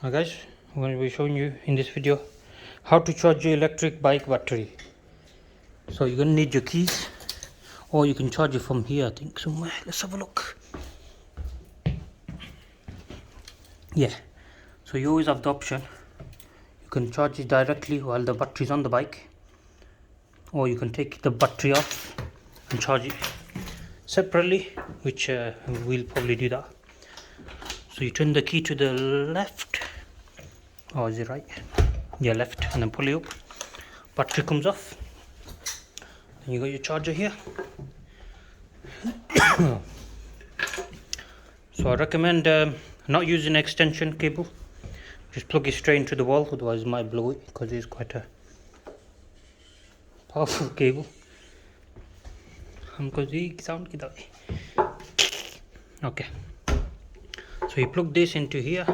Hi guys, I'm going to be showing you in this video how to charge your electric bike battery. So you're going to need your keys, or you can charge it from here, I think somewhere. Let's have a look. Yeah, so you always have the option. You can charge it directly while the battery is on the bike, or you can take the battery off and charge it separately, which we'll probably do that. So you turn the key to the left, or is it right? Yeah, left, and then pull it up. Battery comes off. Then you got your charger here. So I recommend not using extension cable. Just plug it straight into the wall, otherwise it might blow it because it's quite a powerful cable. Okay, so you plug this into here.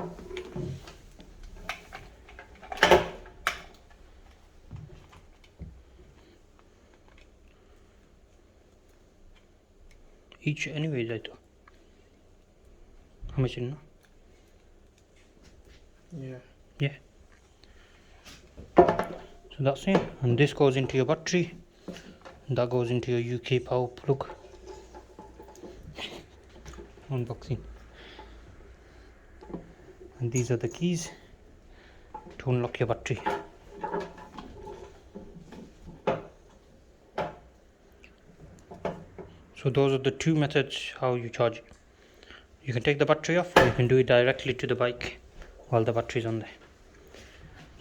Each anyways, I thought. How much in now? Yeah. So that's it, and this goes into your battery, and that goes into your UK power plug. Unboxing. And these are the keys to unlock your battery. So those are the two methods how you charge it. You can take the battery off, or you can do it directly to the bike while the battery is on there.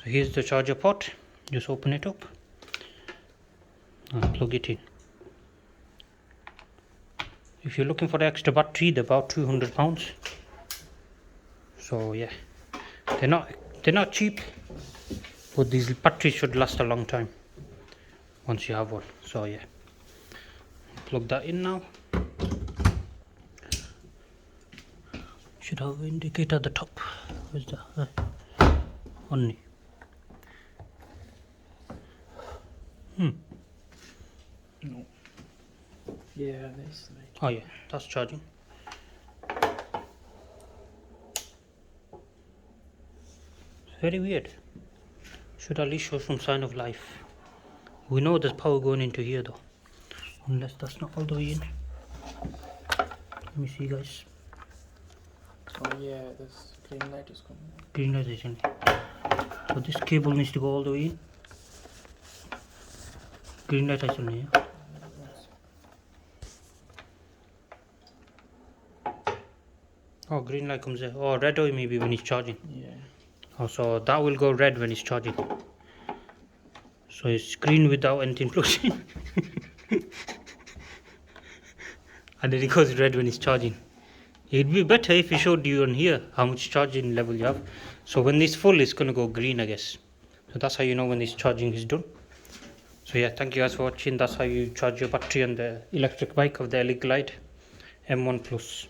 So here's the charger port. Just open it up and plug it in. If you're looking for the extra battery, they're about £200. So yeah, they're not cheap, but these batteries should last a long time once you have one. So yeah, plug that in now. Should have an indicator at the top. Where's that? On. No. Yeah, this. Oh yeah, that's charging. Very weird. Should at least show some sign of life. We know there's power going into here though, unless that's not all the way in. Let me see, guys. Oh yeah, this green light is coming. Green light is in. So this cable needs to go all the way in. Green light is in here. Oh, green light comes there. Oh, red oil maybe when it's charging. Yeah. Oh, so that will go red when it's charging. So it's green without anything plugged in. And then it goes red when it's charging. It'd be better if it showed you on here how much charging level you have. So when it's full, it's going to go green, I guess. So that's how you know when this charging is done. So yeah, thank you guys for watching. That's how you charge your battery on the electric bike of the Eleglide M1 Plus.